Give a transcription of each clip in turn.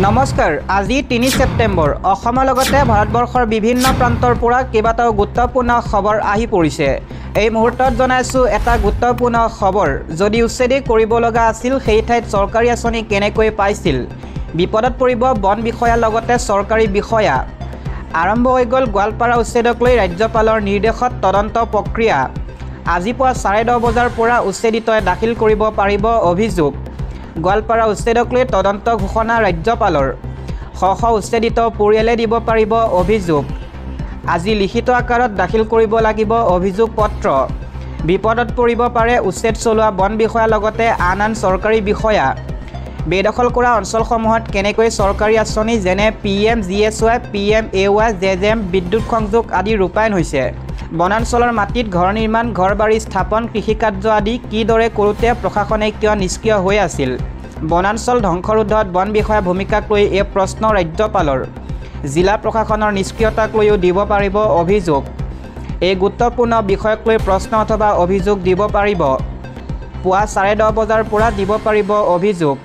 নমস্কাৰ আজি ৩ ছেপ্টেম্বৰ অসমৰ লগতে ভাৰতবৰ্ষৰ বিভিন্ন প্ৰান্তৰ পৰা কেইবাটাও গুৰুত্বপূৰ্ণ খবৰ আহি পৰিছে। এই মুহূৰ্তত জনাইছো এটা গুৰুত্বপূৰ্ণ খবৰ। যদি উচ্ছেদি কৰিব লগা আছিল সেই ঠাইত চৰকাৰী আঁচনি কেনেকৈ পাইছিল, বিপদত পৰিব বন বিষয়াৰ লগতে চৰকাৰী বিষয়া। আৰম্ভ হৈ গ'ল গোৱালপাৰা উচ্ছেদক লৈ ৰাজ্যপালৰ নিৰ্দেশত তদন্ত প্ৰক্ৰিয়া। আজি পুৱা 10:30 বজাৰ পৰা উচ্ছেদিতই দাখিল কৰিব পাৰিব অভিযোগ। গোৱালপাৰা উচ্ছেদক লৈ তদন্ত ঘোষণা ৰাজ্যপালৰ। শ উচ্ছেদিত পৰিয়ালে দিব পাৰিব অভিযোগ। আজি লিখিত আকাৰত দাখিল কৰিব লাগিব অভিযোগ পত্ৰ। বিপদত পৰিব পাৰে উচ্ছেদ চলোৱা বন বিষয়াৰ লগতে আন চৰকাৰী বিষয়া। বেদখল কৰা অঞ্চলসমূহত কেনেকৈ চৰকাৰী আঁচনি যেনে PMGSY, PMAY, JJM, বিদ্যুৎ সংযোগ আদি ৰূপায়ণ হৈছে। বনাঞ্চলৰ মাটিত ঘৰ নিৰ্মাণ, ঘৰ বাৰী স্থাপন, কৃষিকাৰ্য আদি কিদৰে কৰোঁতে প্ৰশাসনে কিয় নিষ্ক্ৰিয় হৈ আছিল। বনাঞ্চল ধ্বংস ৰোধত বন বিষয়াৰ ভূমিকাক লৈ এই প্ৰশ্ন ৰাজ্যপালৰ। জিলা প্ৰশাসনৰ নিষ্ক্ৰিয়তাক লৈও দিব পাৰিব অভিযোগ। এই গুৰুত্বপূৰ্ণ বিষয়ক লৈ প্ৰশ্ন অথবা অভিযোগ দিব পাৰিব। পুৱা 10:30 বজাৰ পৰা দিব পাৰিব অভিযোগ।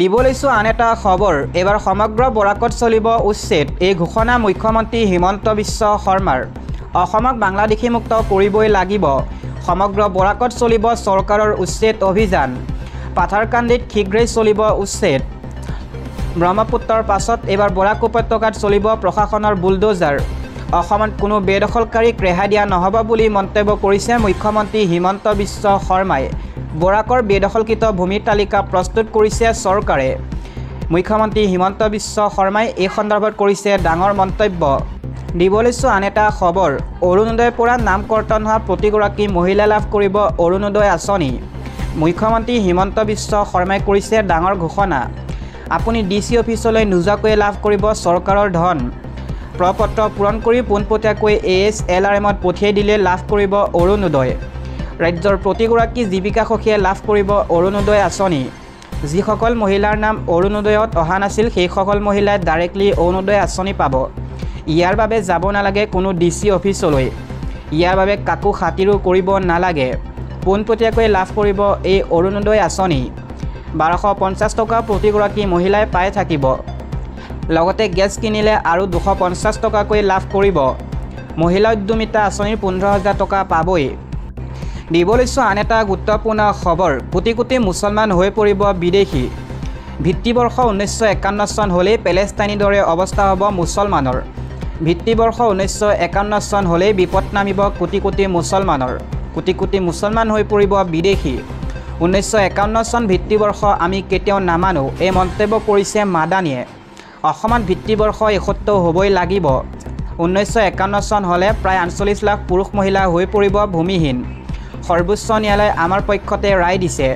দিব লৈছোঁ আন এটা খবৰ। এইবাৰ সমগ্ৰ বৰাকত চলিব উচ্ছেদ। এই ঘোষণা মুখ্যমন্ত্ৰী হিমন্ত বিশ্ব শৰ্মাৰ। অসমক বাংলাদেশী মুক্ত কৰিবই লাগিব। সমগ্ৰ বৰাকত চলিব চৰকাৰৰ উচ্ছেদ অভিযান। পাথাৰকান্দিত শীঘ্ৰেই চলিব উচ্ছেদ। ব্ৰহ্মপুত্ৰৰ পাছত এইবাৰ বৰাক উপত্যকাত চলিব প্ৰশাসনৰ বুলডোজাৰ। অসমত কোনো বেদখলকাৰীক ৰেহাই দিয়া নহ'ব বুলি মন্তব্য কৰিছে মুখ্যমন্ত্ৰী হিমন্ত বিশ্ব শৰ্মাই। বৰাকৰ বেদখলকৃত ভূমিৰ তালিকা প্ৰস্তুত কৰিছে চৰকাৰে। মুখ্যমন্ত্ৰী হিমন্ত বিশ্ব শৰ্মাই এই সন্দৰ্ভত কৰিছে ডাঙৰ মন্তব্য। দিব লৈছোঁ আন এটা খবৰ। অৰুণোদয়ৰ পৰা নাম কৰ্তন হোৱা প্ৰতিগৰাকী মহিলা লাভ কৰিব অৰুণোদয় আঁচনি। মুখ্যমন্ত্ৰী হিমন্ত বিশ্ব শৰ্মাই কৰিছে ডাঙৰ ঘোষণা। আপুনি DC অফিচলৈ নোযোৱাকৈ লাভ কৰিব চৰকাৰৰ ধন। প্ৰপত্ৰ পূৰণ কৰি পোনপটীয়াকৈ ASLRMত পঠিয়াই দিলে লাভ কৰিব অৰুণোদয়। ৰাজ্যৰ প্ৰতিগৰাকী জীৱিকা সখীয়ে লাভ কৰিব অৰুণোদয় আঁচনি। যিসকল মহিলাৰ নাম অৰুণোদয়ত অহা নাছিল সেইসকল মহিলাই ডাইৰেক্টলি অৰুণোদয় আঁচনি পাব। ইয়াৰ বাবে যাব নালাগে কোনো DC অফিচলৈ। ইয়াৰ বাবে কাকো খাতিৰো কৰিব নালাগে। পোনপটীয়াকৈ লাভ কৰিব এই অৰুণোদয় আঁচনি। 1250 টকা প্ৰতিগৰাকী মহিলাই পাই থাকিব। লগতে গেছ কিনিলে আৰু 250 টকাকৈ লাভ কৰিব। মহিলা উদ্যমিতা আঁচনিৰ 15,000 টকা পাবই। দিব লৈছোঁ আন এটা গুৰুত্বপূৰ্ণ খবৰ। কোটি কোটি মুছলমান হৈ পৰিব বিদেশী। ভিত্তিবৰ্ষ 1951 চন হ'লেই পেলেষ্টাইনৰ দৰে অৱস্থা হ'ব মুছলমানৰ। ভিত্তিবৰ্ষ 1951 চন হ'লেই বিপদ নামিব কোটি কোটি মুছলমানৰ। কোটি কোটি মুছলমান হৈ পৰিব বিদেশী। 1951 চন ভিত্তিবৰ্ষ আমি কেতিয়াও নামানো, এই মন্তব্য কৰিছে মাদানীয়ে। অসমত ভিত্তিবৰ্ষ 71 হ'বই লাগিব। 1951 চন হ'লে প্ৰায় 48 লাখ পুৰুষ মহিলা হৈ পৰিব ভূমিহীন। সৰ্বোচ্চ ন্যায়ালয়ে আমাৰ পক্ষতে ৰায় দিছে।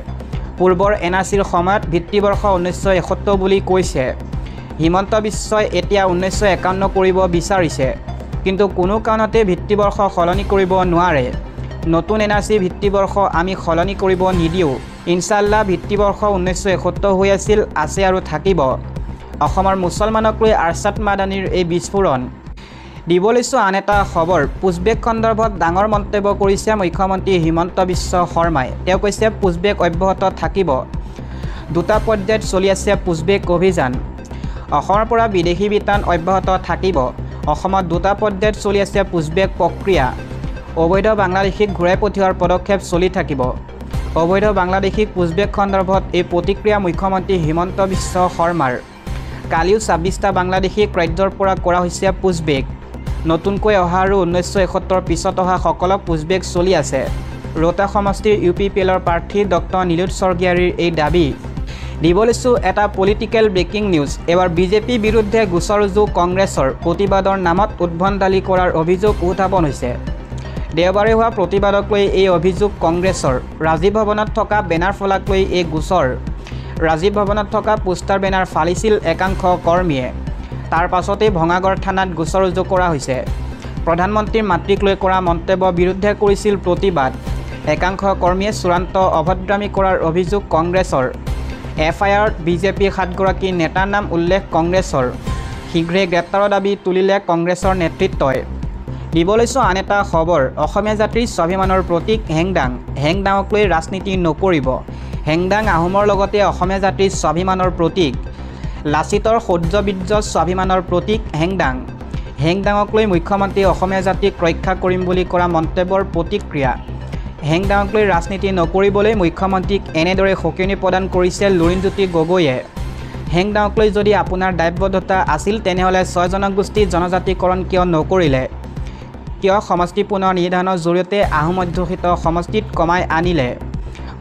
পূৰ্বৰ NRCৰ সময়ত ভিত্তিবৰ্ষ 1971 বুলি কৈছে। হিমন্ত বিশ্বই এতিয়া 1951 কৰিব বিচাৰিছে, কিন্তু কোনো কাৰণতে ভিত্তিবৰ্ষ সলনি কৰিব নোৱাৰে। নতুন NRC ভিত্তিবৰ্ষ আমি সলনি কৰিব নিদিওঁ। ইনশাল্লাহ ভিত্তিবৰ্ষ 1971 হৈ আছিল, আছে আৰু থাকিব। অসমৰ মুছলমানক লৈ আৰছাদ মাদানীৰ এই বিস্ফোৰণ। দিব লৈছোঁ আন এটা খবৰ। পুছবেক সন্দৰ্ভত ডাঙৰ মন্তব্য কৰিছে মুখ্যমন্ত্ৰী হিমন্ত বিশ্ব শৰ্মাই। তেওঁ কৈছে পুছবেক অব্যাহত থাকিব। দুটা পৰ্যায়ত চলি আছে পুছবেক অভিযান। অসমৰ পৰা বিদেশী বিতান অব্যাহত থাকিব। অসমত দুটা পৰ্যায়ত চলি আছে পুছবেক প্ৰক্ৰিয়া। অবৈধ বাংলাদেশীক ঘূৰাই পঠিওৱাৰ পদক্ষেপ চলি থাকিব। অবৈধ বাংলাদেশীক পুছবেক সন্দৰ্ভত এই প্ৰতিক্ৰিয়া মুখ্যমন্ত্ৰী হিমন্ত বিশ্ব শৰ্মাৰ। কালিও 26টা বাংলাদেশীক ৰাজ্যৰ পৰা কৰা হৈছে পুছবেক। নতুনকৈ অহা আৰু 1971 পিছত অহা সকলক পুছবেক চলি আছে। ৰোহটাক সমষ্টিৰ UPPLৰ প্ৰাৰ্থী ডক্টৰ নীলোৎ স্বৰ্গীয়াৰীৰ এই দাবী। দিব লৈছোঁ এটা পলিটিকেল ব্ৰেকিং নিউজ। এবাৰ বিজেপি বিৰুদ্ধে গোচৰ ৰুজু কংগ্ৰেছৰ। প্ৰতিবাদৰ নামত উদ্ভণ্ডালি কৰাৰ অভিযোগ উত্থাপন হৈছে। দেওবাৰে হোৱা প্ৰতিবাদক লৈ এই অভিযোগ কংগ্ৰেছৰ। ৰাজীৱ ভৱনত থকা বেনাৰ ফলাক লৈ এই গোচৰ। ৰাজীৱ ভৱনত থকা পোষ্টাৰ বেনাৰ ফালিছিল একাংশ কৰ্মীয়ে। তাৰ পাছতেই ভঙাগড় থানাত গোচৰ ৰুজু কৰা হৈছে। প্ৰধানমন্ত্ৰীৰ মাতৃক লৈ কৰা মন্তব্যৰ বিৰুদ্ধে কৰিছিল প্ৰতিবাদ। একাংশ কৰ্মীয়ে চূড়ান্ত অভদ্ৰামী কৰাৰ অভিযোগ কংগ্ৰেছৰ। FIRত বিজেপিৰ 7গৰাকী নেতাৰ নাম উল্লেখ কংগ্ৰেছৰ। শীঘ্ৰেই গ্ৰেপ্তাৰৰ দাবী তুলিলে কংগ্ৰেছৰ নেতৃত্বই। দিব লৈছোঁ আন এটা খবৰ। অসমীয়া জাতিৰ স্বাভিমানৰ প্ৰতীক হেংদাং। হেংদাঙক লৈ ৰাজনীতি নকৰিব। হেংদাং আহোমৰ লগতে অসমীয়া জাতিৰ স্বাভিমানৰ প্ৰতীক। লাচিতৰ শৌৰ্যবীৰ্য স্বাভিমানৰ প্ৰতীক হেংদাং। হেংদাঙক লৈ মুখ্যমন্ত্ৰীয়ে অসমীয়া জাতিক ৰক্ষা কৰিম বুলি কৰা মন্তব্যৰ প্ৰতিক্ৰিয়া। হেংদাঙক লৈ ৰাজনীতি নকৰিবলৈ মুখ্যমন্ত্ৰীক এনেদৰে সকিয়নি প্ৰদান কৰিছে লুৰিণজ্যোতি গগৈয়ে। হেংদাঙক লৈ যদি আপোনাৰ দায়বদ্ধতা আছিল তেনেহ'লে 6 জনগোষ্ঠী জনজাতিকৰণ কিয় নকৰিলে? কিয় সমষ্টি পুনৰ নিৰ্ধাৰণৰ জৰিয়তে আহোম অধ্যুষিত সমষ্টিত কমাই আনিলে?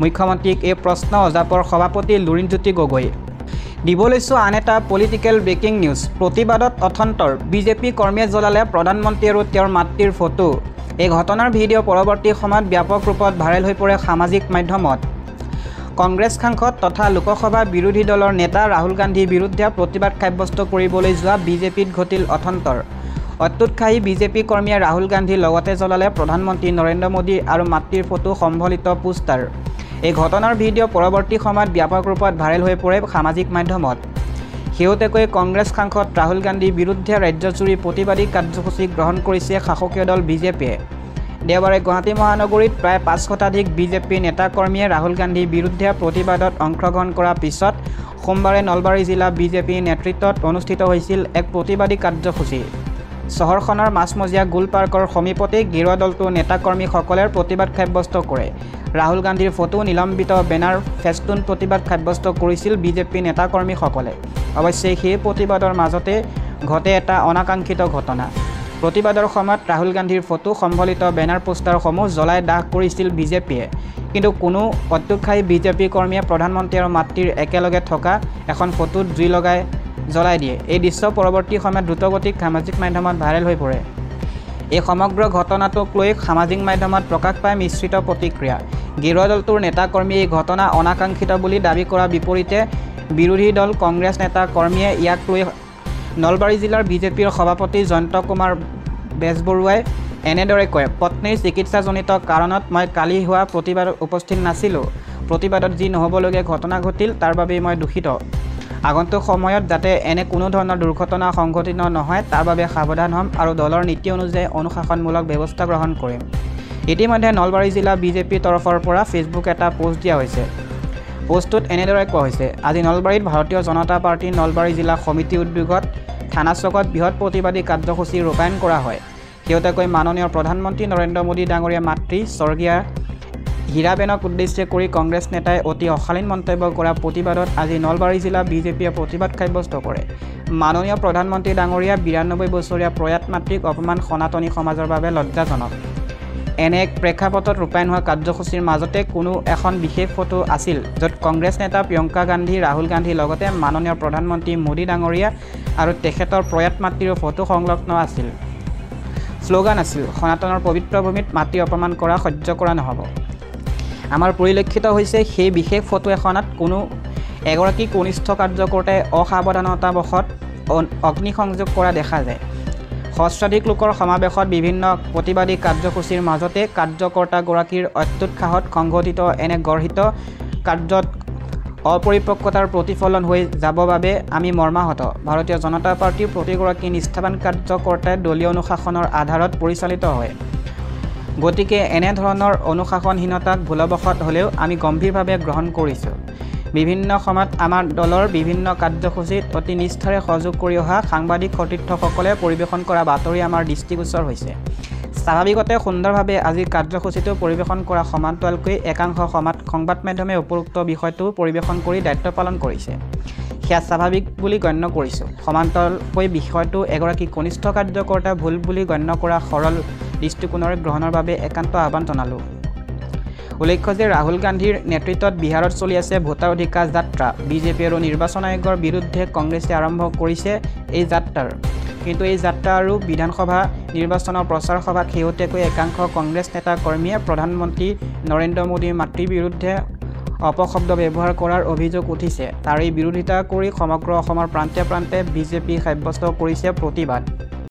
মুখ্যমন্ত্ৰীক এই প্ৰশ্ন অজাপৰ সভাপতি লুৰিণজ্যোতি গগৈ। দিব লৈছোঁ আন এটা পলিটিকেল ব্ৰেকিং নিউজ। প্ৰতিবাদত অথন্তৰ বিজেপি কৰ্মীয়ে জ্বলালে প্ৰধানমন্ত্ৰী আৰু তেওঁৰ মাতৃৰ ফটো। এই ঘটনাৰ ভিডিঅ' পৰৱৰ্তী সময়ত ব্যাপক ৰূপত ভাইৰেল হৈ পৰে সামাজিক মাধ্যমত। কংগ্ৰেছ সাংসদ তথা লোকসভা বিৰোধী দলৰ নেতা ৰাহুল গান্ধীৰ বিৰুদ্ধে প্ৰতিবাদ সাব্যস্ত কৰিবলৈ যোৱা বিজেপিত ঘটিল অথন্তৰ। অত্যুৎসাহী বিজেপি কৰ্মীয়ে ৰাহুল গান্ধীৰ লগতে জ্বলালে প্ৰধানমন্ত্ৰী নৰেন্দ্ৰ মোদী আৰু মাতৃৰ ফটো সম্বলিত পোষ্টাৰ। এই ঘটনাৰ ভিডিঅ' পৰৱৰ্তী সময়ত ব্যাপক ৰূপত ভাইৰেল হৈ পৰে সামাজিক মাধ্যমত। শেহতীয়াকৈ কংগ্ৰেছ সাংসদ ৰাহুল গান্ধীৰ বিৰুদ্ধে ৰাজ্যজুৰি প্ৰতিবাদী কাৰ্যসূচী গ্ৰহণ কৰিছে শাসকীয় দল বিজেপিয়ে। দেওবাৰে গুৱাহাটী মহানগৰীত প্ৰায় 5 শতাধিক বিজেপিৰ নেতাকৰ্মীয়ে ৰাহুল গান্ধীৰ বিৰুদ্ধে প্ৰতিবাদত অংশগ্ৰহণ কৰাৰ পিছত সোমবাৰে নলবাৰী জিলা বিজেপিৰ নেতৃত্বত অনুষ্ঠিত হৈছিল এক প্ৰতিবাদী কাৰ্যসূচী। চহৰখনৰ মাছমজিয়া গোল পাৰ্কৰ সমীপতে গেৰুৱা দলটোৰ নেতাকৰ্মীসকলে প্ৰতিবাদ সাব্যস্ত কৰে। ৰাহুল গান্ধীৰ ফটো নিলম্বিত বেনাৰ ফেষ্টুন প্ৰতিবাদ সাব্যস্ত কৰিছিল বিজেপি নেতাকৰ্মীসকলে। অৱশ্যে সেই প্ৰতিবাদৰ মাজতে ঘটে এটা অনাকাংক্ষিত ঘটনা। প্ৰতিবাদৰ সময়ত ৰাহুল গান্ধীৰ ফটো সম্বলিত বেনাৰ পোষ্টাৰসমূহ জ্বলাই দাহ কৰিছিল বিজেপিয়ে। কিন্তু কোনো অত্যুৎসাহী বিজেপি কৰ্মীয়ে প্ৰধানমন্ত্ৰী আৰু মাতৃৰ একেলগে থকা এখন ফটোত জুই লগাই জ্বলাই দিয়ে। এই দৃশ্য পৰৱৰ্তী সময়ত দ্ৰুতগতিত সামাজিক মাধ্যমত ভাইৰেল হৈ পৰে। এই সমগ্ৰ ঘটনাটোক লৈ সামাজিক মাধ্যমত প্ৰকাশ পায় মিশ্ৰিত প্ৰতিক্ৰিয়া। গেৰুৱা দলটোৰ নেতাকৰ্মীয়ে এই ঘটনা অনাকাংক্ষিত বুলি দাবী কৰাৰ বিপৰীতে বিৰোধী দল কংগ্ৰেছ নেতা কৰ্মীয়ে ইয়াক লৈ নলবাৰী জিলাৰ বিজেপিৰ সভাপতি জয়ন্ত কুমাৰ বেজবৰুৱাই এনেদৰে কয়, পত্নীৰ চিকিৎসাজনিত কাৰণত মই কালি হোৱা প্ৰতিবাদত উপস্থিত নাছিলোঁ। প্ৰতিবাদত যি নহ'বলগীয়া ঘটনা ঘটিল তাৰ বাবে মই দুখিত। আগন্তুক সময়ত যাতে এনে কোনো ধৰণৰ দুৰ্ঘটনা সংঘটিত নহয় তাৰ বাবে সাৱধান হ'ম আৰু দলৰ নীতি অনুযায়ী অনুশাসনমূলক ব্যৱস্থা গ্ৰহণ কৰিম। ইতিমধ্যে নলবাৰী জিলা বিজেপিৰ তৰফৰ পৰা ফেচবুক এটা পোষ্ট দিয়া হৈছে। পোষ্টটোত এনেদৰে কোৱা হৈছে, আজি নলবাৰীত ভাৰতীয় জনতা পাৰ্টীৰ নলবাৰী জিলা সমিতি উদ্যোগত থানা চকত বৃহৎ প্ৰতিবাদী কাৰ্যসূচী ৰূপায়ণ কৰা হয়। শেহতীয়াকৈ মাননীয় প্ৰধানমন্ত্ৰী নৰেন্দ্ৰ মোদী ডাঙৰীয়াৰ মাতৃ স্বৰ্গীয়া হীৰাবেনক উদ্দেশ্য কৰি কংগ্ৰেছ নেতাই অতি অশালীন মন্তব্য কৰা প্ৰতিবাদত আজি নলবাৰী জিলা বিজেপিয়ে প্ৰতিবাদ সাব্যস্ত কৰে। মাননীয় প্ৰধানমন্ত্ৰী ডাঙৰীয়া 92 বছৰীয়া প্ৰয়াত মাতৃক অপমান সনাতনী সমাজৰ বাবে লজ্জাজনক। এনে এক প্ৰেক্ষাপটত ৰূপায়ণ হোৱা কাৰ্যসূচীৰ মাজতে কোনো এখন বিশেষ ফটো আছিল য'ত কংগ্ৰেছ নেতা প্ৰিয়ংকা গান্ধী, ৰাহুল গান্ধীৰ লগতে মাননীয় প্ৰধানমন্ত্ৰী মোদী ডাঙৰীয়া আৰু তেখেতৰ প্ৰয়াত মাতৃৰ ফটো সংলগ্ন আছিল। শ্লোগান আছিল, সনাতনৰ পবিত্ৰ ভূমিত মাতৃ অপমান কৰা সহ্য কৰা নহ'ব। আমাৰ পৰিলক্ষিত হৈছে সেই বিশেষ ফটো এখনত কোনো এগৰাকী কনিষ্ঠ কাৰ্যকৰ্তাই অসাৱধানতাবশত অগ্নিসংযোগ কৰা দেখা যায়। সহস্ৰাধিক লোকৰ সমাৱেশত বিভিন্ন প্ৰতিবাদী কাৰ্যসূচীৰ মাজতে কাৰ্যকৰ্তাগৰাকীৰ অত্যুৎসাহত সংঘটিত এনে গৰ্হিত কাৰ্যত অপৰিপক্কতাৰ প্ৰতিফলন হৈ যাব বাবে আমি মৰ্মাহত। ভাৰতীয় জনতা পাৰ্টীৰ প্ৰতিগৰাকী নিষ্ঠাবান কাৰ্যকৰ্তাই দলীয় অনুশাসনৰ আধাৰত পৰিচালিত হয়। গতিকে এনেধৰণৰ অনুশাসনহীনতাক ভুলবশত হ'লেও আমি গম্ভীৰভাৱে গ্ৰহণ কৰিছোঁ। বিভিন্ন সময়ত আমাৰ দলৰ বিভিন্ন কাৰ্যসূচীত অতি নিষ্ঠাৰে সহযোগ কৰি অহা সাংবাদিক সতীৰ্থসকলে পৰিৱেশন কৰা বাতৰি আমাৰ দৃষ্টিগোচৰ হৈছে। স্বাভাৱিকতে সুন্দৰভাৱে আজিৰ কাৰ্যসূচীটো পৰিৱেশন কৰা সমান্তৰালকৈ একাংশ সংবাদ মাধ্যমে উপৰোক্ত বিষয়টো পৰিৱেশন কৰি দায়িত্ব পালন কৰিছে। সেয়া স্বাভাৱিক বুলি গণ্য কৰিছোঁ। সমান্তৰালকৈ বিষয়টো এগৰাকী কনিষ্ঠ কাৰ্যকৰ্তা ভুল বুলি গণ্য কৰা সৰল দৃষ্টিকোণৰে গ্ৰহণৰ বাবে একান্ত আহ্বান জনালোঁ। উল্লেখ্য যে ৰাহুল গান্ধীৰ নেতৃত্বত বিহাৰত চলি আছে ভোটাৰ অধিকাৰ যাত্ৰা। বিজেপি আৰু নিৰ্বাচন আয়োগৰ বিৰুদ্ধে কংগ্ৰেছে আৰম্ভ কৰিছে এই যাত্ৰাৰ। কিন্তু এই যাত্ৰা আৰু বিধানসভা নিৰ্বাচনৰ প্ৰচাৰ সভাত শেহতীয়াকৈ একাংশ কংগ্ৰেছ নেতা কৰ্মীয়ে প্ৰধানমন্ত্ৰী নৰেন্দ্ৰ মোদীৰ মাতৃৰ বিৰুদ্ধে অপশব্দ ব্যৱহাৰ কৰাৰ অভিযোগ উঠিছে। তাৰেই বিৰোধিতা কৰি সমগ্ৰ অসমৰ প্ৰান্তে প্ৰান্তে বিজেপি সাব্যস্ত কৰিছে প্ৰতিবাদ।